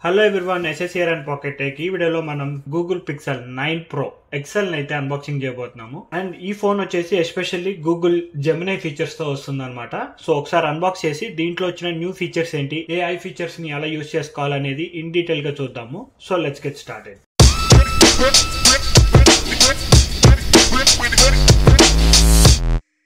Hello everyone, S S here and pocket tech. ఈ వీడియోలో మనం గూగుల్ పిక్సెల్ 9 ప్రో ఎక్సెల్ అయితే అన్బాక్సింగ్ చేయబోతున్నాము. అండ్ ఈ ఫోన్ వచ్చేసి ఎస్పెషల్లీ గూగుల్ జెమినీ ఫీచర్స్ తో వస్తుంది అనమాట. సో ఒకసారి అన్బాక్స్ చేసి దీంట్లో వచ్చిన న్యూ ఫీచర్స్ ఏంటి, ఏఐ ఫీచర్స్ ని ఎలా యూజ్ చేసుకోవాలనేది ఇన్ డీటెయిల్ గా చూద్దాము. So let's get started.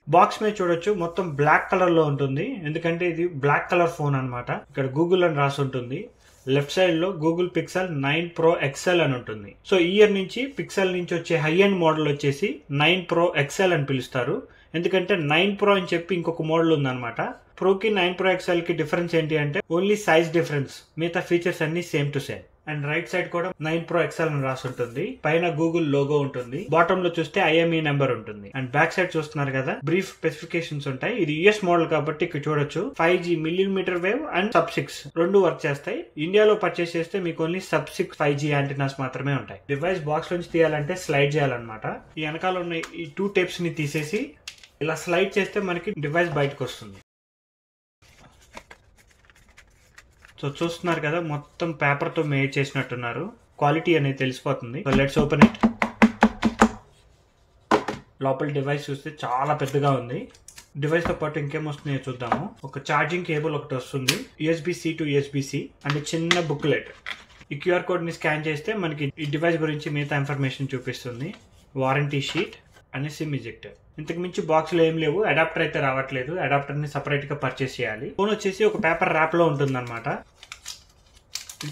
Box మీద చూడొచ్చు, మొత్తం బ్లాక్ కలర్ లో ఉంటుంది. ఎందుకంటే ఇది బ్లాక్ కలర్ ఫోన్ అనమాట. ఇక్కడ గూగుల్ అని రాసి ఉంటుంది. లెఫ్ట్ సైడ్ లో గూగుల్ పిక్సెల్ 9 ప్రో ఎక్సెల్ అని ఉంటుంది. సో ఈ ఇయర్ నుంచి పిక్సెల్ నుంచి వచ్చే హై ఎండ్ మోడల్ వచ్చేసి 9 ప్రో ఎక్సెల్ అని పిలుస్తారు. ఎందుకంటే 9 ప్రో అని చెప్పి ఇంకొక మోడల్ ఉందన్నమాట. ప్రోకి 9 ప్రో ఎక్సెల్ కి డిఫరెన్స్ ఏంటి అంటే ఓన్లీ సైజ్ డిఫరెన్స్, మిగతా ఫీచర్స్ అన్ని same to same. And right side కూడా 9 ప్రో ఎక్సెల్ అని రాసి ఉంటుంది. పైన గూగుల్ లోగో ఉంటుంది. బాటమ్ లో చూస్తే IME నెంబర్ ఉంటుంది. అండ్ బ్యాక్ సైడ్ చూస్తున్నారు కదా, బ్రీఫ్ స్పెసిఫికేషన్స్ ఉంటాయి. ఇది యుఎస్ మోడల్ కాబట్టి ఇక్కడ చూడొచ్చు 5G మిల్లీమీటర్ వేవ్ అండ్ సబ్-6 రెండు వర్క్ చేస్తాయి. ఇండియాలో పర్చేస్ చేస్తే మీకు ఓన్లీ సబ్-6 5G యాంటీనాస్ మాత్రమే ఉంటాయి. డివైస్ బాక్స్ నుంచి తీయాలంటే స్లైడ్ చేయాలన్నమాట. ఈ వెనకాల ఉన్న ఈ 2 టేప్స్ ని తీసేసి ఇలా స్లైడ్ చేస్తే మనకి డివైస్ బయటకు వస్తుంది. సో చూస్తున్నారు కదా, మొత్తం పేపర్ తో మేడ్ చేసినట్టున్నారు. క్వాలిటీ అనేది తెలిసిపోతుంది. So let's open it. లోపల డివైస్ చూస్తే చాలా పెద్దగా ఉంది. డివైస్ తో పాటు ఇంకేం వస్తున్నాయో చూద్దాము. ఒక ఛార్జింగ్ కేబుల్ ఒకటి వస్తుంది, USB-C టు USB-C అండ్ చిన్న బుక్లెట్. ఈ QR కోడ్ ని స్కాన్ చేస్తే మనకి ఈ డివైస్ గురించి మిగతా ఇన్ఫర్మేషన్ చూపిస్తుంది. Warranty sheet and SIM ejector. ఇంతకు మించి బాక్స్ లో ఏం లేవు. అడాప్టర్ అయితే రావట్లేదు. అడాప్టర్ ని సపరేట్ గా పర్చేస్ చేయాలి. ఫోన్ వచ్చేసి ఒక పేపర్ ర్యాప్ లో ఉంటుంది అనమాట.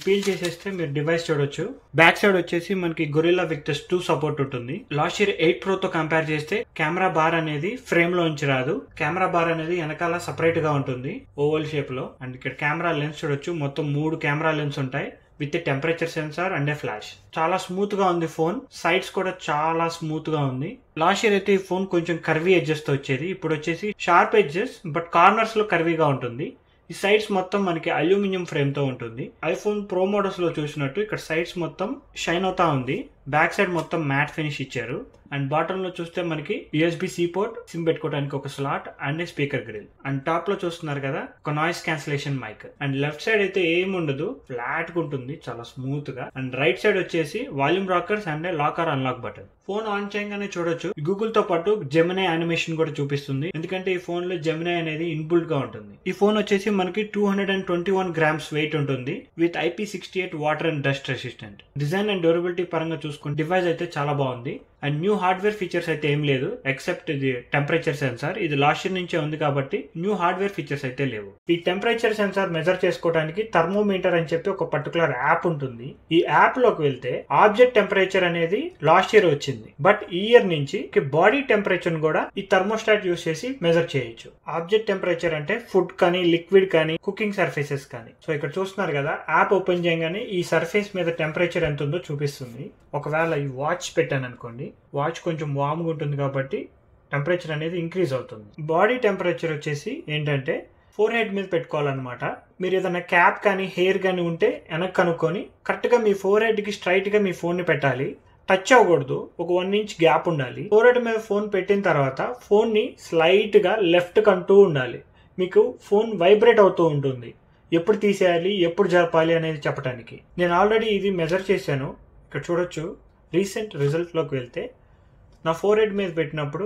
పీల్ చేసేస్తే మీరు డివైస్ చూడొచ్చు. బ్యాక్ సైడ్ వచ్చేసి మనకి గొరిల్లా విక్టస్ 2 సపోర్ట్ ఉంటుంది. లాస్ట్ ఇయర్ 8 ప్రో తో కంపేర్ చేస్తే కెమెరా బార్ అనేది ఫ్రేమ్ లో నుంచి రాదు. కెమెరా బార్ అనేది వెనకాల సపరేట్ గా ఉంటుంది ఓవల్ షేప్ లో. అండ్ ఇక్కడ కెమెరా లెన్స్ చూడొచ్చు. మొత్తం 3 కెమెరా లెన్స్ ఉంటాయి with temperature sensor and flash. చాలా స్మూత్ గా ఉంది ఫోన్. సైడ్స్ కూడా చాలా స్మూత్ గా ఉంది. లాస్ట్ ఇయర్ అయితే ఈ ఫోన్ కొంచెం కర్వీ ఎడ్జెస్ తో వచ్చేది. ఇప్పుడు వచ్చేసి షార్ప్ ఎడ్జెస్ బట్ కార్నర్స్ లో కర్వీగా ఉంటుంది. ఈ సైడ్స్ మొత్తం మనకి అల్యూమినియం ఫ్రేమ్ తో ఉంటుంది. ఐఫోన్ ప్రో మోడల్స్ లో చూసినట్టు ఇక్కడ సైడ్స్ మొత్తం షైన్ అవుతా ఉంది. బ్యాక్ సైడ్ మొత్తం మ్యాట్ ఫినిష్ ఇచ్చారు. అండ్ బాటమ్ లో చూస్తే మనకి USB-C పోర్ట్, సిమ్ పెట్టుకోవడానికి ఒక slot and speaker grill. And top లో చూస్తున్నారు కదా, ఒక noise cancellation mic. And left side అయితే ఏం ఉండదు, ఫ్లాట్ గా ఉంటుంది, చాలా స్మూత్ గా. అండ్ రైట్ సైడ్ వచ్చేసి volume rockers and lock or unlock button. Phone on చేయగానే చూడొచ్చు గూగుల్ తో పాటు జెమినీ యానిమేషన్ కూడా చూపిస్తుంది. ఎందుకంటే ఈ ఫోన్ లో జెమినీ అనేది ఇన్బుల్ట్ గా ఉంటుంది. ఈ ఫోన్ వచ్చేసి మనకి 221 గ్రామ్స్ వెయిట్ ఉంటుంది with IP68 water and dust resistant. Design and durability పరంగా చూసుకుంటే డివైస్ అయితే చాలా బాగుంది. అండ్ న్యూ హార్డ్వేర్ ఫీచర్స్ అయితే ఏం లేదు ఎక్సెప్ట్ ఇది టెంపరేచర్ సెన్సార్. ఇది లాస్ట్ ఇయర్ నుంచే ఉంది కాబట్టి న్యూ హార్డ్వేర్ ఫీచర్స్ అయితే లేవు. ఈ టెంపరేచర్ సెన్సార్ మెజర్ చేసుకోవడానికి థర్మోమీటర్ అని చెప్పి ఒక పర్టికులర్ యాప్ ఉంటుంది. ఈ యాప్ లోకి వెళ్తే ఆబ్జెక్ట్ టెంపరేచర్ అనేది లాస్ట్ ఇయర్ వచ్చింది, బట్ ఈ ఇయర్ నుంచి బాడీ టెంపరేచర్ కూడా ఈ థర్మోస్టాట్ యూస్ చేసి మెజర్ చేయొచ్చు. ఆబ్జెక్ట్ టెంపరేచర్ అంటే ఫుడ్ కానీ, లిక్విడ్ కానీ, కుకింగ్ సర్ఫేసెస్ కానీ. సో ఇక్కడ చూస్తున్నారు కదా, యాప్ ఓపెన్ చేయగానే ఈ సర్ఫేస్ మీద టెంపరేచర్ ఎంత ఉందో చూపిస్తుంది. ఒకవేళ ఈ వాచ్ పెట్టాను అనుకోండి, వాచ్ కొంచెం వార్మ్ గా ఉంటుంది కాబట్టి టెంపరేచర్ అనేది ఇంక్రీజ్ అవుతుంది. బాడీ టెంపరేచర్ వచ్చేసి ఏంటంటే ఫోర్ హెడ్ మీద పెట్టుకోవాలన్నమాట. మీరు ఏదైనా క్యాప్ కానీ హెయిర్ కానీ ఉంటే వెనక్కి కనుక్కొని కరెక్ట్ గా మీ ఫోర్ హెడ్ కి స్ట్రైట్ గా మీ ఫోన్ ని పెట్టాలి. టచ్ అవ్వకూడదు. ఒక 1 ఇంచ్ గ్యాప్ ఉండాలి. ఫోర్ హెడ్ మీద ఫోన్ పెట్టిన తర్వాత ఫోన్ ని స్లైట్ గా లెఫ్ట్ కంటూ ఉండాలి. మీకు ఫోన్ వైబ్రేట్ అవుతూ ఉంటుంది. ఎప్పుడు తీసేయాలి, ఎప్పుడు జరపాలి అనేది చెప్పడానికి. నేను ఆల్రెడీ ఇది మెజర్ చేశాను. ఇక్కడ చూడొచ్చు, రీసెంట్ రిజల్ట్ లోకి వెళ్తే నా ఫోర్ హెడ్ మీద పెట్టినప్పుడు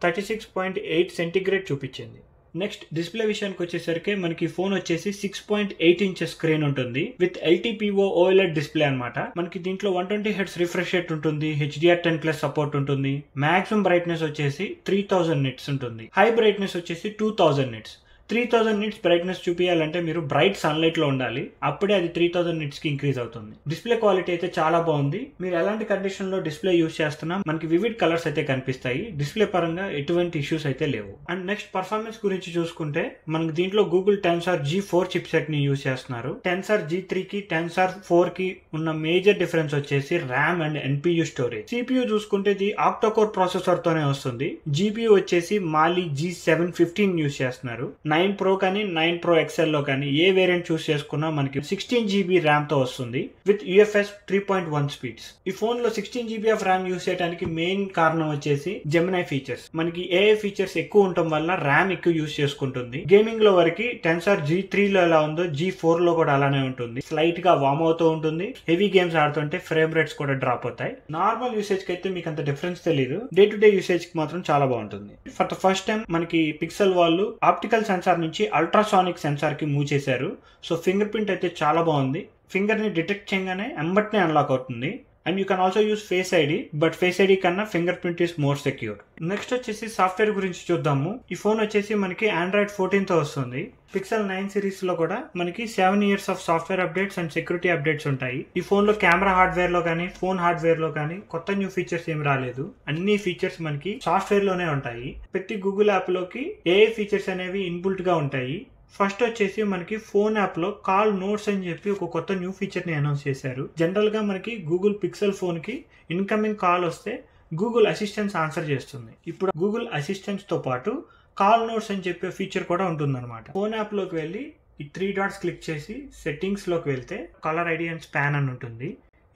36.8 సెంటీగ్రేడ్ చూపించింది. నెక్స్ట్ డిస్ప్లే విషయానికి వచ్చేసరికి మనకి ఫోన్ వచ్చేసి 6.8 ఇంచెస్ స్క్రీన్ ఉంటుంది విత్ LTPO OLED డిస్ప్లే అనమాట. మనకి దీంట్లో 120 Hz రిఫ్రెష్ రేట్ ఉంటుంది. HDR10+ సపోర్ట్ ఉంటుంది. మాక్సిమం బ్రైట్నెస్ వచ్చేసి 3000 నిట్స్ ఉంటుంది. హై బ్రైట్నెస్ వచ్చేసి 2000 నిట్స్. 3000 నిట్స్ బ్రైట్నెస్ చూపించాలంటే మీరు బ్రైట్ సన్లైట్ లో ఉండాలి. అప్పుడే అది 3000 నిట్స్ కి ఇంక్రీజ్ అవుతుంది. డిస్ప్లే క్వాలిటీ అయితే చాలా బాగుంది. మీరు ఎలాంటి కండిషన్ లో డిస్ప్లే యూస్ చేస్తున్నా మనకి వివిడ్ కలర్స్ అయితే కనిపిస్తాయి. డిస్ప్లే పరంగా ఎటువంటి ఇష్యూస్ అయితే లేవు. అండ్ నెక్స్ట్ పర్ఫార్మెన్స్ గురించి చూసుకుంటే మనకి దీంట్లో Google Tensor G4 chip set ని యూస్ చేస్తున్నారు. టెన్సార్ G3 కి టెన్సార్ 4 కి ఉన్న మేజర్ డిఫరెన్స్ వచ్చేసి RAM and NPU storage. CPU చూసుకుంటే ఇది ఆక్టోకోర్ ప్రాసెసర్ తోనే వస్తుంది. GPU వచ్చేసి మాలి G715 యూస్ చేస్తున్నారు. 9 Pro కానీ 9 Pro XL లో కానీ ఏ వేరియంట్ చూస్ చేసుకున్నా మనకి 16 GB ర్యామ్ తో వస్తుంది విత్ UFS 3.1 స్పీడ్స్. ఈ ఫోన్ లో 16 GB ఆఫ్ ర్యామ్ యూస్ చేయడానికి మెయిన్ కారణం వచ్చేసి జెమినై ఫీచర్స్. మనకి AI ఫీచర్స్ ఎక్కువ ఉండటం వల్ల ర్యామ్ ఎక్కువ యూస్ చేసుకుంటుంది. గేమింగ్ లో వరకు టెన్సార్ G3 లో ఎలా ఉందో G4 లో కూడా అలానే ఉంటుంది. స్లైట్ గా వార్మ్ అవుతూ ఉంటుంది. హెవీ గేమ్స్ ఆడుతుంటే ఫ్రేమ్ రేట్స్ కూడా డ్రాప్ అవుతాయి. నార్మల్ యూసేజ్ కి అయితే మీకు అంత డిఫరెన్స్ తెలియదు. డే టు డే యూసేజ్ కి మాత్రం చాలా బాగుంటుంది. ఫర్ ద ఫస్ట్ టైం మనకి పిక్సెల్ వాళ్ళు ఆప్టికల్ సెన్సార్ నుంచి అల్ట్రాసానిక్ సెన్సార్ కి మూవ్ చేశారు. సో ఫింగర్ ప్రింట్ అయితే చాలా బాగుంది. ఫింగర్ ని డిటెక్ట్ చేయగానే ఎంబట్నే అన్లాక్ అవుతుంది. And you can also use face ID, but face ID కన్నా finger print is more secure. Next వచ్చేసి సాఫ్ట్వేర్ గురించి చూద్దాము. ఈ ఫోన్ వచ్చేసి మనకి Android 14 తో వస్తుంది. పిక్సెల్ 9 సిరీస్ లో కూడా మనకి 7 years of software updates and security updates ఉంటాయి. ఈ ఫోన్ లో కెమెరా హార్డ్వేర్ లో కానీ ఫోన్ హార్డ్వేర్ లో కానీ కొత్త న్యూ ఫీచర్స్ ఏమి రాలేదు. అన్ని ఫీచర్స్ మనకి సాఫ్ట్వేర్ లోనే ఉంటాయి. ప్రతి గూగుల్ యాప్ లోకి ఏ ఫీచర్స్ అనేవి ఇన్బుల్ట్ గా ఉంటాయి. ఫస్ట్ వచ్చేసి మనకి ఫోన్ యాప్ లో కాల్ నోట్స్ అని చెప్పి ఒక కొత్త న్యూ ఫీచర్ ని అనౌన్స్ చేశారు. జనరల్ గా మనకి గూగుల్ పిక్సెల్ ఫోన్ కి ఇన్కమింగ్ కాల్ వస్తే గూగుల్ అసిస్టెంట్స్ ఆన్సర్ చేస్తుంది. ఇప్పుడు గూగుల్ అసిస్టెంట్స్ తో పాటు కాల్ నోట్స్ అని చెప్పే ఫీచర్ కూడా ఉంటుందన్నమాట. ఫోన్ యాప్ లోకి వెళ్ళి ఈ 3 డాట్స్ క్లిక్ చేసి సెట్టింగ్స్ లోకి వెళ్తే కాలర్ ఐడి అండ్ స్పాన్ అని ఉంటుంది.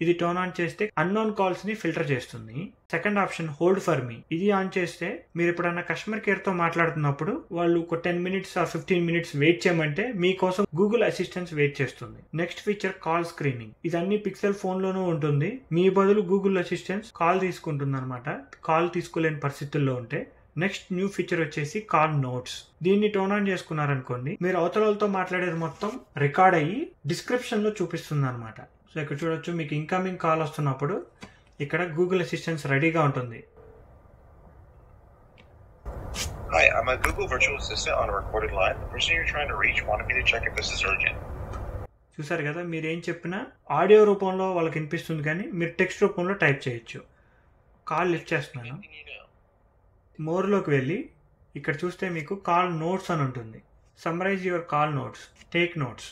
ఇది టర్న్ ఆన్ చేస్తే అన్నోన్ కాల్స్ ని ఫిల్టర్ చేస్తుంది. Second option hold for me. ఇది ఆన్ చేస్తే మీరు ఎప్పుడన్నా కస్టమర్ కేర్ తో మాట్లాడుతున్నప్పుడు వాళ్ళు ఒక 10 minutes or 15 minutes వెయిట్ చేయమంటే మీకోసం గూగుల్ అసిస్టెంట్స్ వెయిట్ చేస్తుంది. Next feature call screening. ఇది అన్ని పిక్సెల్ ఫోన్ లోనూ ఉంటుంది. మీ బదులు గూగుల్ అసిస్టెంట్స్ కాల్ తీసుకుంటుంది అనమాట, కాల్ తీసుకోలేని పరిస్థితుల్లో ఉంటే. నెక్స్ట్ న్యూ ఫీచర్ వచ్చేసి కాల్ నోట్స్. దీన్ని టర్న్ ఆన్ చేసుకున్నారనుకోండి, మీరు అవతలతో మాట్లాడేది మొత్తం రికార్డ్ అయ్యి డిస్క్రిప్షన్ లో చూపిస్తుంది అనమాట. సో ఇక్కడ చూడొచ్చు, మీకు ఇన్కమింగ్ కాల్ వస్తున్నప్పుడు ఇక్కడ గూగుల్ అసిస్టెంట్స్ రెడీగా ఉంటుంది. Hi, I'm a Google virtual assistant on a recorded line. The person you're trying to reach wanted me to check if this is urgent. చూసారు కదా, మీరు ఏం చెప్పినా ఆడియో రూపంలో వాళ్ళకి వినిపిస్తుంది, కానీ మీరు టెక్స్ట్ రూపంలో టైప్ చేయొచ్చు. కాల్ లిఫ్ట్ చేస్తున్నాను. మోర్లోకి వెళ్ళి ఇక్కడ చూస్తే మీకు కాల్ నోట్స్ అని ఉంటుంది. Summarise your call notes, take notes.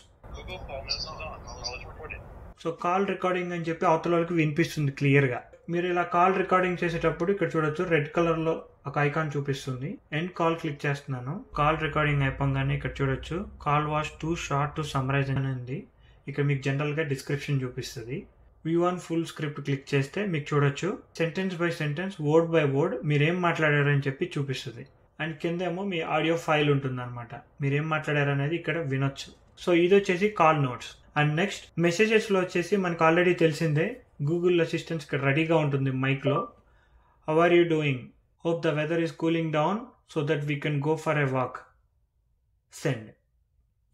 So call recording అని చెప్పి అవతల వాళ్ళకి వినిపిస్తుంది క్లియర్గా. మీరు ఇలా కాల్ రికార్డింగ్ చేసేటప్పుడు ఇక్కడ చూడొచ్చు, రెడ్ కలర్ లో ఒక ఐకాన్ చూపిస్తుంది. ఎండ్ కాల్ క్లిక్ చేస్తున్నాను. కాల్ రికార్డింగ్ అయిపోగానే ఇక్కడ చూడొచ్చు, call was two short to summarise అని ఉంది. ఇక్కడ మీకు జనరల్ గా డిస్క్రిప్షన్ చూపిస్తుంది. V1 ఫుల్ స్క్రిప్ట్ క్లిక్ చేస్తే మీకు చూడొచ్చు, sentence by sentence, word by word మీరేం మాట్లాడారని చెప్పి చూపిస్తుంది. అండ్ కిందేమో మీ ఆడియో ఫైల్ ఉంటుంది అనమాట. మీరేం మాట్లాడారనేది ఇక్కడ వినొచ్చు. సో ఇది వచ్చేసి call notes. And next messages లో వచ్చేసి మనకు ఆల్రెడీ తెలిసిందే, గూగుల్ అసిస్టెంట్స్ ఇక్కడ రెడీగా ఉంటుంది మైక్ లో. How are you doing, hope the weather is cooling down so that we can go for a walk, send.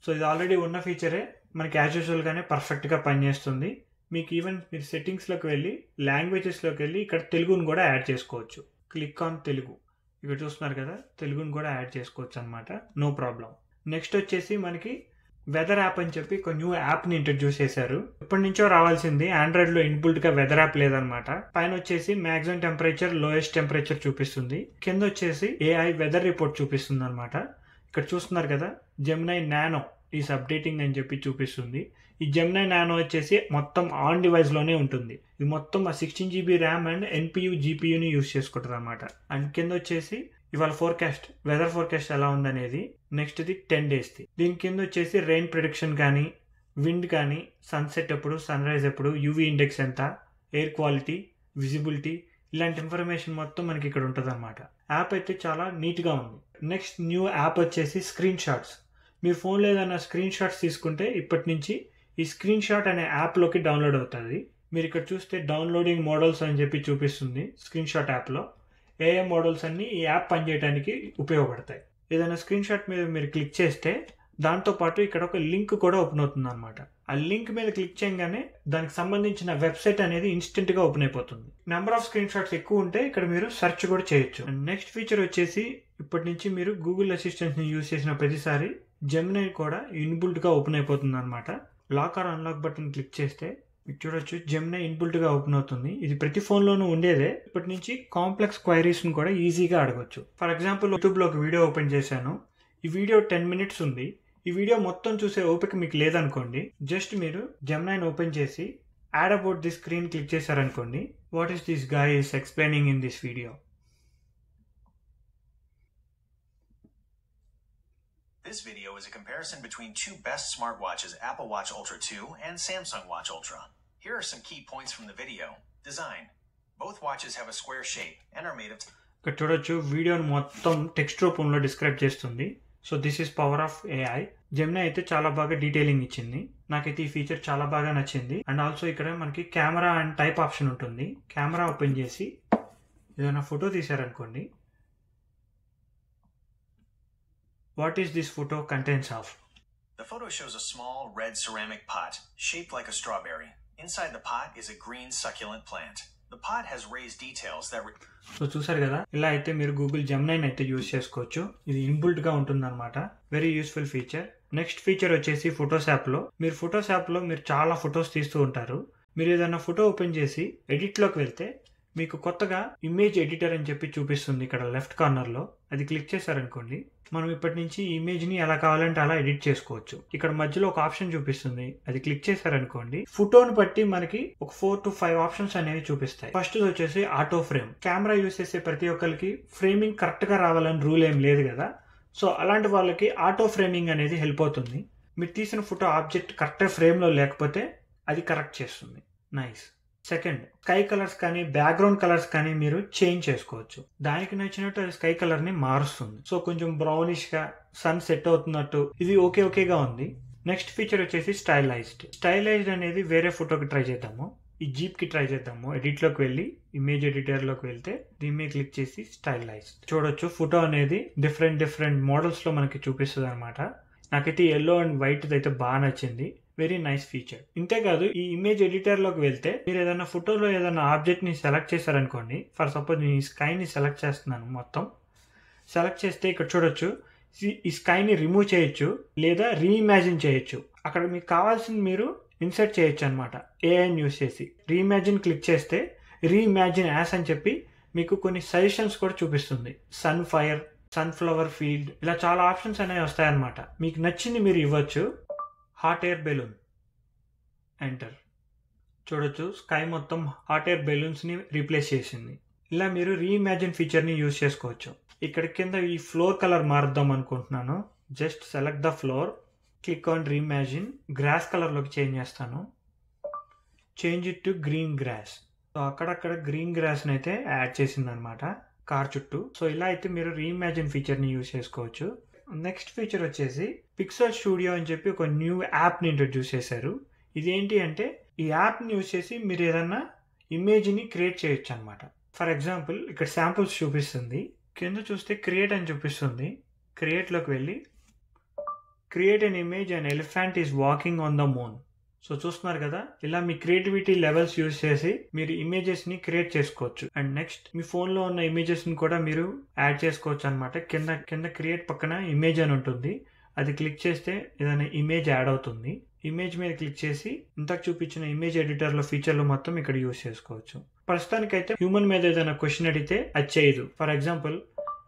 So ఇది ఆల్రెడీ ఉన్న ఫీచరే, మనకి యాజ్ యూజువల్ గానే పర్ఫెక్ట్ గా పనిచేస్తుంది. మీకు ఈవెన్ మీరు సెట్టింగ్స్ లోకి వెళ్ళి లాంగ్వేజెస్ లోకి వెళ్ళి ఇక్కడ తెలుగుని కూడా యాడ్ చేసుకోవచ్చు. Click on Telugu. ఇక్కడ చూస్తున్నారు కదా, తెలుగుని కూడా యాడ్ చేసుకోవచ్చు అనమాట, నో ప్రాబ్లం. నెక్స్ట్ వచ్చేసి మనకి వెదర్ యాప్ అని చెప్పి ఒక న్యూ యాప్ ని ఇంట్రడ్యూస్ చేశారు. ఇప్పటి నుంచో రావాల్సింది, ఆండ్రాయిడ్ లో ఇన్బుల్ట్ గా వెదర్ యాప్ లేదనమాట. పైన వచ్చేసి మాక్సిమం టెంపరేచర్, లోయెస్ట్ టెంపరేచర్ చూపిస్తుంది. కింద వచ్చేసి AI వెదర్ రిపోర్ట్ చూపిస్తుంది అనమాట. ఇక్కడ చూస్తున్నారు కదా, జెమినై నానో ఈస్ అప్డేటింగ్ అని చెప్పి చూపిస్తుంది. ఈ జెమినై నానో వచ్చేసి మొత్తం ఆన్ డివైస్ లోనే ఉంటుంది. ఇది మొత్తం 16 GB RAM and NPU GPU ని యూస్ చేసుకుంటుంది అనమాట. అండ్ కింద వచ్చేసి ఇవాళ ఫోర్కాస్ట్, వెదర్ ఫోర్కాస్ట్ ఎలా ఉందనేది. నెక్స్ట్ ఇది 10 days ది. దీని కింద వచ్చేసి రెయిన్ ప్రిడిక్షన్ కానీ, విండ్ కానీ, సన్సెట్ ఎప్పుడు, సన్ రైజ్ ఎప్పుడు, UV ఇండెక్స్ ఎంత, ఎయిర్ క్వాలిటీ, విజిబిలిటీ, ఇలాంటి ఇన్ఫర్మేషన్ మొత్తం మనకి ఇక్కడ ఉంటుంది అనమాట. యాప్ అయితే చాలా నీట్ గా ఉంది. నెక్స్ట్ న్యూ యాప్ వచ్చేసి స్క్రీన్ షాట్స్. మీరు ఫోన్లో ఏదైనా స్క్రీన్ షాట్స్ తీసుకుంటే ఇప్పటి నుంచి ఈ స్క్రీన్ షాట్ అనే యాప్ లోకి డౌన్లోడ్ అవుతుంది. మీరు ఇక్కడ చూస్తే డౌన్లోడింగ్ మోడల్స్ అని చెప్పి చూపిస్తుంది. స్క్రీన్ షాట్ యాప్ లో AI మోడల్స్ అన్ని ఈ యాప్ పనిచేయడానికి ఉపయోగపడతాయి. ఏదైనా స్క్రీన్ షాట్ మీద మీరు క్లిక్ చేస్తే దాంతో పాటు ఇక్కడ ఒక లింక్ కూడా ఓపెన్ అవుతుంది అనమాట. ఆ లింక్ మీద క్లిక్ చేయగానే దానికి సంబంధించిన వెబ్సైట్ అనేది ఇన్స్టెంట్ గా ఓపెన్ అయిపోతుంది. నెంబర్ ఆఫ్ స్క్రీన్ షాట్స్ ఎక్కువ ఉంటే ఇక్కడ మీరు సెర్చ్ కూడా చేయొచ్చు. నెక్స్ట్ ఫీచర్ వచ్చేసి, ఇప్పటి నుంచి మీరు గూగుల్ అసిస్టెంట్ ని యూజ్ చేసిన ప్రతిసారి జెమినై కూడా ఇన్బుల్ట్ గా ఓపెన్ అయిపోతుంది అనమాట. Lock or unlock button click చేస్తే మీకు చూడొచ్చు, జెమినై ఇన్బుల్ట్ గా ఓపెన్ అవుతుంది. ఇది ప్రతి ఫోన్ లోనూ ఉండేదే. ఇప్పటి నుంచి కాంప్లెక్స్ క్వైరీస్ ని కూడా ఈజీగా అడగొచ్చు. ఫర్ ఎగ్జాంపుల్, యూట్యూబ్ లో ఒక వీడియో ఓపెన్ చేశాను. ఈ వీడియో 10 minutes ఉంది. ఈ వీడియో మొత్తం చూసే ఓపిక మీకు లేదనుకోండి, జస్ట్ మీరు జెమినైని ఓపెన్ చేసి add about this screen click చేశారనుకోండి, what is this guy is explaining in this video. This video is a comparison between two best smartwatches, Apple Watch Ultra 2 and Samsung Watch Ultra. Here are some key points from the video. Design. Both watches have a square shape and are made of... ఇక్కడ చూడొచ్చు వీడియోని మొత్తం text రూపంలో describe చేస్తుంది. So this is power of AI. Gemini అయితే చాలా బాగా detailing ఇచ్చింది. నాకైతే ఈ ఫీచర్ చాలా బాగా నచ్చింది. అండ్ ఆల్సో ఇక్కడ మనకి కెమెరా అండ్ టైప్ ఆప్షన్ ఉంటుంది. కెమెరా ఓపెన్ చేసి ఏదైనా ఫోటో తీశారనుకోండి, what is this photo contents of? The photo shows a small red ceramic pot shaped like a strawberry. Inside the pot is a green succulent plant. The pot has raised details that... so చూసారు కదా, ఇలా అయితే మీరు Google జెమినైని అయితే use చేసుకోవచ్చు. ఇది inbuilt గా ఉంటుంది అనమాట. Very useful feature. Next feature వచ్చేసి ఫొటోస్ యాప్ లో. ఫొటోస్ యాప్ లో మీరు చాలా ఫొటోస్ తీస్తూ ఉంటారు. మీరు ఏదైనా ఫోటో ఓపెన్ చేసి ఎడిట్ లోకి వెళ్తే మీకు కొత్తగా ఇమేజ్ ఎడిటర్ అని చెప్పి చూపిస్తుంది ఇక్కడ లెఫ్ట్ కార్నర్ లో. అది క్లిక్ చేశారనుకోండి, మనం ఇప్పటి నుంచి ఈ ఇమేజ్ ని ఎలా కావాలంటే అలా ఎడిట్ చేసుకోవచ్చు. ఇక్కడ మధ్యలో ఒక ఆప్షన్ చూపిస్తుంది. అది క్లిక్ చేశారనుకోండి, ఫోటోని బట్టి మనకి ఒక 4 to 5 ఆప్షన్స్ అనేవి చూపిస్తాయి. ఫస్ట్ వచ్చేసి ఆటో ఫ్రేమ్. కెమెరా యూస్ చేసే ప్రతి ఒక్కరికి ఫ్రేమింగ్ కరెక్ట్ గా రావాలని రూల్ ఏం లేదు కదా. సో అలాంటి వాళ్ళకి ఆటో ఫ్రేమింగ్ అనేది హెల్ప్ అవుతుంది. మీరు తీసిన ఫోటో ఆబ్జెక్ట్ కరెక్ట్ ఫ్రేమ్ లో లేకపోతే అది కరెక్ట్ చేస్తుంది. నైస్. సెకండ్, స్కై కలర్స్ కానీ బ్యాక్గ్రౌండ్ కలర్స్ కానీ మీరు చేంజ్ చేసుకోవచ్చు. దానికి నచ్చినట్టు అది స్కై కలర్ ని మారుస్తుంది. సో కొంచెం బ్రౌనిష్ గా సన్ సెట్ అవుతున్నట్టు ఇది ఓకేగా ఉంది. నెక్స్ట్ ఫీచర్ వచ్చేసి స్టైలైజ్డ్. స్టైలైజ్డ్ అనేది వేరే ఫోటోకి ట్రై చేద్దాము. ఈ జీప్ కి ట్రై చేద్దాము. ఎడిట్ లోకి వెళ్ళి ఇమేజ్ ఎడిటర్ లోకి వెళ్తే దీని మీద క్లిక్ చేసి స్టైలైజ్డ్ చూడొచ్చు. ఫోటో అనేది డిఫరెంట్ మోడల్స్ లో మనకి చూపిస్తుంది అనమాట. నాకైతే ఎల్లో అండ్ వైట్ అయితే బాగా నచ్చింది. Very nice feature. ఇంతేకాదు, ఈ ఇమేజ్ ఎడిటర్ లోకి వెళ్తే మీరు ఏదైనా ఫోటోలో ఏదైనా ఆబ్జెక్ట్ ని సెలెక్ట్ చేశారనుకోండి. ఫర్ సపోజ్ నేను ఈ స్కై ని సెలెక్ట్ చేస్తున్నాను. మొత్తం సెలెక్ట్ చేస్తే ఇక్కడ చూడొచ్చు, ఈ స్కై ని రిమూవ్ చేయొచ్చు లేదా రీఇమాజిన్ చేయొచ్చు. అక్కడ మీకు కావాల్సింది మీరు ఇన్సర్ట్ చేయొచ్చు అనమాట. ఏఐని యూస్ చేసి రీఇమాజిన్ క్లిక్ చేస్తే రీఇమాజిన్ యాస్ అని చెప్పి మీకు కొన్ని సజెషన్స్ కూడా చూపిస్తుంది. సన్ ఫైర్, సన్ఫ్లవర్ ఫీల్డ్, ఇలా చాలా ఆప్షన్స్ అనేవి వస్తాయన్నమాట. మీకు నచ్చింది మీరు ఇవ్వచ్చు. Hot air balloon, enter. చూడొచ్చు, స్కై మొత్తం హాట్ ఎయిర్ బెలూన్స్ ని రీప్లేస్ చేసింది. ఇలా మీరు రీఇమాజిన్ ఫీచర్ ని యూజ్ చేసుకోవచ్చు. ఇక్కడ కింద ఈ ఫ్లోర్ కలర్ మారుద్దాం అనుకుంటున్నాను. Just select the floor, click on reimagine. Grass colour లోకి చేంజ్ చేస్తాను. Change it to green grass. So అక్కడక్కడ గ్రీన్ గ్రాస్ ని అయితే యాడ్ చేసింది అనమాట కార్ చుట్టూ. సో ఇలా అయితే మీరు రీఇమాజిన్ ఫీచర్ ని యూజ్ చేసుకోవచ్చు. నెక్స్ట్ ఫీచర్ వచ్చేసి పిక్సెల్ స్టూడియో అని చెప్పి ఒక న్యూ యాప్ ని ఇంట్రడ్యూస్ చేశారు. ఇదేంటి అంటే, ఈ యాప్ ని యూజ్ చేసి మీరు ఏదన్నా ఇమేజ్ ని క్రియేట్ చేయొచ్చు అనమాట. ఫర్ ఎగ్జాంపుల్ ఇక్కడ శాంపుల్స్ చూపిస్తుంది. కింద చూస్తే క్రియేట్ అని చూపిస్తుంది. క్రియేట్ లోకి వెళ్ళి create an image and elephant is walking on the moon. So చూస్తున్నారు కదా, ఇలా మీ క్రియేటివిటీ లెవెల్స్ యూజ్ చేసి మీరు ఇమేజెస్ ని క్రియేట్ చేసుకోవచ్చు. అండ్ నెక్స్ట్ మీ ఫోన్ లో ఉన్న ఇమేజెస్ ని కూడా మీరు యాడ్ చేసుకోవచ్చు అనమాట. కింద క్రియేట్ పక్కన ఇమేజ్ అని ఉంటుంది. అది క్లిక్ చేస్తే ఏదైనా ఇమేజ్ యాడ్ అవుతుంది. ఇమేజ్ మీద క్లిక్ చేసి ఇంతకు చూపించిన ఇమేజ్ ఎడిటర్ లో ఫీచర్లు మొత్తం ఇక్కడ యూజ్ చేసుకోవచ్చు. ప్రస్తుతానికైతే హ్యూమన్ మీద ఏదైనా క్వశ్చన్ అడిగితే అది చేయదు. For example,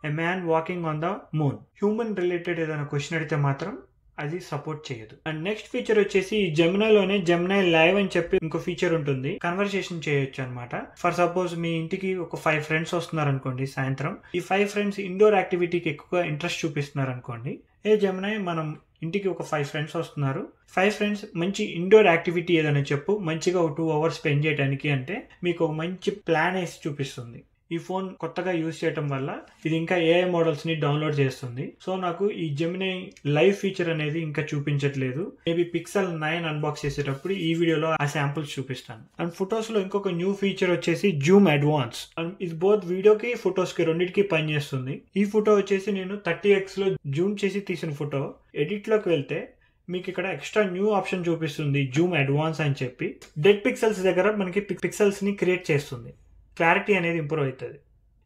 a man walking on the moon. Human related ఏదైనా క్వశ్చన్ అడిగితే మాత్రం అది సపోర్ట్ చేయదు. అండ్ నెక్స్ట్ ఫీచర్ వచ్చేసి జెమినైలోనే జెమినై లైవ్ అని చెప్పి ఇంకో ఫీచర్ ఉంటుంది. కన్వర్సేషన్ చేయొచ్చు అనమాట. ఫర్ సపోజ్ మీ ఇంటికి ఒక 5 ఫ్రెండ్స్ వస్తున్నారు అనుకోండి సాయంత్రం. ఈ 5 ఫ్రెండ్స్ ఇండోర్ యాక్టివిటీకి ఎక్కువగా ఇంట్రెస్ట్ చూపిస్తున్నారు అనుకోండి. ఏ జెమినై, మనం ఇంటికి ఒక 5 ఫ్రెండ్స్ వస్తున్నారు. 5 ఫ్రెండ్స్ మంచి ఇండోర్ యాక్టివిటీ ఏదైనా చెప్పు, మంచిగా ఒక 2 hours స్పెండ్ చేయడానికి అంటే మీకు ఒక మంచి ప్లాన్ వేసి చూపిస్తుంది. ఈ ఫోన్ కొత్తగా యూజ్ చేయడం వల్ల ఇది ఇంకా ఏఐ మోడల్స్ ని డౌన్లోడ్ చేస్తుంది. సో నాకు ఈ జెమినై లైవ్ ఫీచర్ అనేది ఇంకా చూపించట్లేదు. మేబీ పిక్సెల్ 9 అన్బాక్స్ చేసేటప్పుడు ఈ వీడియోలో ఆ శాంపుల్స్ చూపిస్తాను. అండ్ ఫొటోస్ లో ఇంకొక న్యూ ఫీచర్ వచ్చేసి జూమ్ అడ్వాన్స్. అండ్ ఇది బోత్ వీడియోకి ఫొటోస్ కి రెండింటికి పనిచేస్తుంది. ఈ ఫోటో వచ్చేసి నేను 30x లో జూమ్ చేసి తీసిన ఫోటో. ఎడిట్ లోకి వెళ్తే మీకు ఇక్కడ ఎక్స్ట్రా న్యూ ఆప్షన్ చూపిస్తుంది, జూమ్ అడ్వాన్స్ అని చెప్పి. డెడ్ పిక్సెల్స్ దగ్గర మనకి పిక్సెల్స్ ని క్రియేట్ చేస్తుంది. క్లారిటీ అనేది ఇంప్రూవ్ అవుతుంది.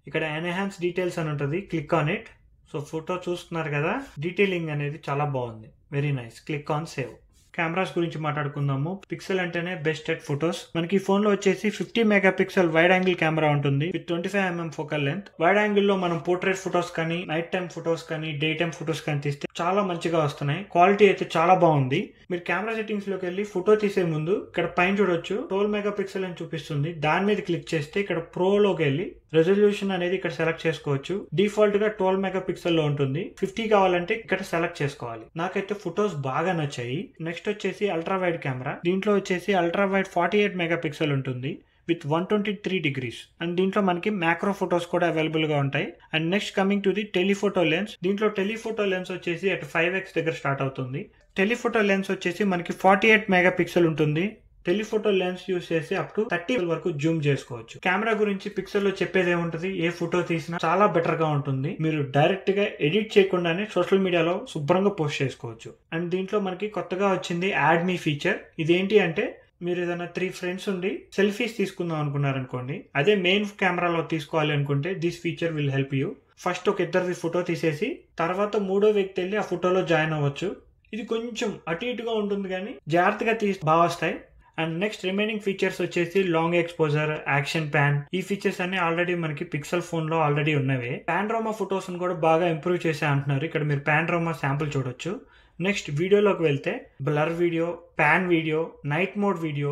ఇక్కడ ఎన్హాన్స్ డీటెయిల్స్ అని ఉంటుంది. Click on it. So photo చూస్తున్నారు కదా, డీటెయిలింగ్ అనేది చాలా బాగుంది. Very nice. Click on save. Cameras గురించి మాట్లాడుకుందాము. పిక్సెల్ అంటేనే బెస్ట్ ఎట్ ఫొటోస్. మనకి ఈ ఫోన్ లో వచ్చేసి 50 మెగాపిక్సెల్ వైడ్ యాంగిల్ కెమెరా ఉంటుంది with 25mm focal length. Wide angle లో మనం పోర్ట్రేట్ ఫొటోస్ కానీ, నైట్ టైమ్ ఫొటోస్ కానీ, డే టైమ్ ఫొటోస్ కానీ తీస్తే చాలా మంచిగా వస్తున్నాయి. క్వాలిటీ అయితే చాలా బాగుంది. మీరు కెమెరా సెట్టింగ్స్ లోకి వెళ్ళి ఫోటో తీసే ముందు ఇక్కడ పైన చూడొచ్చు 12 మెగాపిక్సెల్ అని చూపిస్తుంది. దాని మీద క్లిక్ చేస్తే ఇక్కడ ప్రో లోకి వెళ్ళి రెజల్యూషన్ అనేది ఇక్కడ సెలెక్ట్ చేసుకోవచ్చు. డిఫాల్ట్ గా 12 మెగాపిక్సెల్ లో ఉంటుంది. 50 కావాలంటే ఇక్కడ సెలెక్ట్ చేసుకోవాలి. నాకైతే ఫొటోస్ బాగా నచ్చాయి. నెక్స్ట్ వచ్చేసి అల్ట్రా వైడ్ కెమెరా. దీంట్లో వచ్చేసి అల్ట్రా వైడ్ 48 మెగాపిక్సెల్ ఉంటుంది విత్ 123 degrees. అండ్ దీంట్లో మనకి మ్యాక్రో ఫొటోస్ కూడా అవైలబుల్ గా ఉంటాయి. And next coming to the telephoto lens. దీంట్లో టెలిఫోటో లెన్స్ వచ్చేసి అట్ 5x దగ్గర స్టార్ట్ అవుతుంది. టెలిఫోటో లెన్స్ వచ్చేసి మనకి 48 మెగాపిక్సెల్ ఉంటుంది. టెలిఫోటో లెన్స్ యూస్ చేసి అప్ టు 30 వరకు జూమ్ చేసుకోవచ్చు. కెమెరా గురించి పిక్సెల్ లో చెప్పేది ఏముంటది, ఏ ఫోటో తీసినా చాలా బెటర్ గా ఉంటుంది. మీరు డైరెక్ట్ గా ఎడిట్ చేయకుండానే సోషల్ మీడియాలో శుభ్రంగా పోస్ట్ చేసుకోవచ్చు. అండ్ దీంట్లో మనకి కొత్తగా వచ్చింది యాడ్ మీ ఫీచర్. ఇదేంటి అంటే మీరు ఏదైనా 3 ఫ్రెండ్స్ ఉండి సెల్ఫీస్ తీసుకుందాం అనుకున్నారనుకోండి, అదే మెయిన్ కెమెరాలో తీసుకోవాలి అనుకుంటే this feature will help you. First ఒక ఇద్దరిది ఫోటో తీసేసి తర్వాత మూడో వ్యక్తి వెళ్ళి ఆ ఫోటోలో జాయిన్ అవ్వచ్చు. ఇది కొంచెం అటు ఇటుగా ఉంటుంది కానీ జాగ్రత్తగా తీసి బాగా వస్తాయి. అండ్ నెక్స్ట్ రిమైనింగ్ ఫీచర్స్ వచ్చేసి లాంగ్ ఎక్స్పోజర్, యాక్షన్ ప్యాన్. ఈ ఫీచర్స్ అన్ని ఆల్రెడీ మనకి పిక్సెల్ ఫోన్ లో ఆల్రెడీ ఉన్నవే. పానోరామా ఫొటోస్ కూడా బాగా ఇంప్రూవ్ చేసే అంటున్నారు. ఇక్కడ మీరు పానోరామా శాంపుల్ చూడొచ్చు. నెక్స్ట్ వీడియోలోకి వెళ్తే blur video, pan video, night mode video,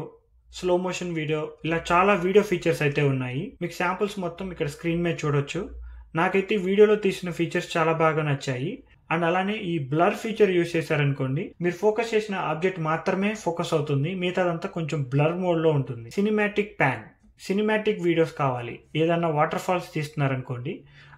slow motion video, ఇలా చాలా వీడియో ఫీచర్స్ అయితే ఉన్నాయి. మీకు శాంపుల్స్ మొత్తం ఇక్కడ స్క్రీన్ మీద చూడొచ్చు. నాకైతే వీడియోలో తీసిన ఫీచర్స్ చాలా బాగా నచ్చాయి. అండ్ అలానే ఈ బ్లర్ ఫీచర్ యూజ్ చేశారనుకోండి, మీరు ఫోకస్ చేసిన ఆబ్జెక్ట్ మాత్రమే ఫోకస్ అవుతుంది, మిగతాదంతా కొంచెం బ్లర్ మోడ్ లో ఉంటుంది. సినిమాటిక్ ప్యాన్, సినిమాటిక్ వీడియోస్ కావాలి, ఏదన్నా వాటర్ ఫాల్స్ తీస్తున్నారనుకోండి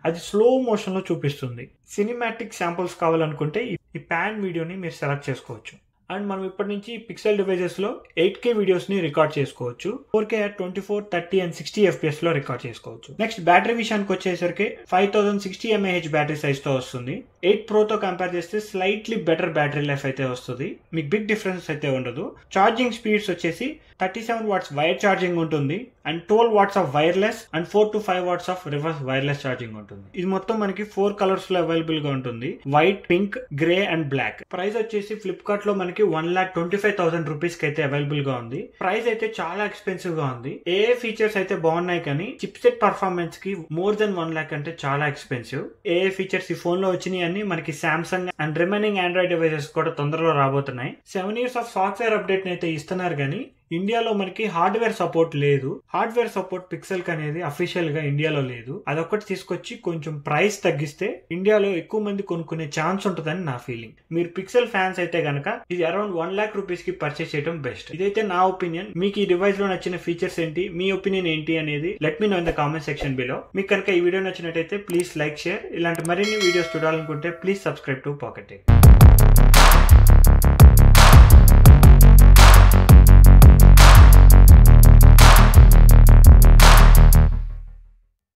అది స్లో మోషన్ లో చూపిస్తుంది. సినిమాటిక్ శాంపుల్స్ కావాలనుకుంటే ఈ ప్యాన్ వీడియోని మీరు సెలెక్ట్ చేసుకోవచ్చు. అండ్ మనం ఇప్పటి నుంచి పిక్సెల్ డివైజెస్ లో 8K వీడియోస్ ని రికార్డ్ చేసుకోవచ్చు. 4K at 24, 30 and 60 FPS లో రికార్డ్ చేసుకోవచ్చు. నెక్స్ట్ బ్యాటరీ విషయానికి వచ్చేసరికి 5060 mAh బ్యాటరీ సైజ్ తో వస్తుంది. 8 Pro తో కంపేర్ చేస్తే స్లైట్లీ బెటర్ బ్యాటరీ లైఫ్ అయితే వస్తుంది. మీకు బిగ్ డిఫరెన్స్ అయితే ఉండదు. ఛార్జింగ్ స్పీడ్స్ వచ్చేసి 37 watts వైర్ ఛార్జింగ్ ఉంటుంది and 12 watts of wireless and 4 to 5 watts of reverse wireless charging ఉంటుంది. ఇది మొత్తం మనకి 4 కలర్స్ లో అవైలబుల్ గా ఉంటుంది, white, pink, grey and black. Price వచ్చేసి ఫ్లిప్కార్ట్ లో మనకి 1,25,000 రూపీస్ కి అయితే అవైలబుల్ గా ఉంది. ప్రైస్ అయితే చాలా ఎక్స్పెన్సివ్ గా ఉంది. ఏ ఫీచర్స్ అయితే బాగున్నాయి కానీ చిప్సెట్ పర్ఫార్మెన్స్ కి మోర్ దెన్ 1 lakh అంటే చాలా ఎక్స్పెన్సివ్. ఏ ఫీచర్స్ ఈ ఫోన్ లో వచ్చినాయి అన్ని మనకి Samsung and remaining Android devices కూడా తొందరలో రాబోతున్నాయి. 7 years ఆఫ్ సాఫ్ట్వేర్ అప్డేట్ అయితే ఇస్తున్నారు కానీ ఇండియాలో మనకి హార్డ్వేర్ సపోర్ట్ లేదు. హార్డ్వేర్ సపోర్ట్ పిక్సెల్ కి అనేది అఫీషియల్ గా ఇండియాలో లేదు. అదొక్కటి తీసుకొచ్చి కొంచెం ప్రైస్ తగ్గిస్తే ఇండియాలో ఎక్కువ మంది కొనుక్కునే ఛాన్స్ ఉంటుందని నా ఫీలింగ్. మీరు పిక్సెల్ ఫ్యాన్స్ అయితే గనక ఇది అరౌండ్ 1 lakh రూపీస్ కి పర్చేస్ చేయడం బెస్ట్. ఇదైతే నా ఒపీనియన్. మీకు ఈ డివైస్ లో నచ్చిన ఫీచర్స్ ఏంటి, మీ ఒపీనియన్ ఏంటి అనేది let me know in the comment section below. మీకు కనుక ఈ వీడియో నచ్చినట్టయితే ప్లీజ్ లైక్, షేర్. ఇలాంటి మరిన్ని వీడియోస్ చూడాలనుకుంటే please subscribe to pocket tech.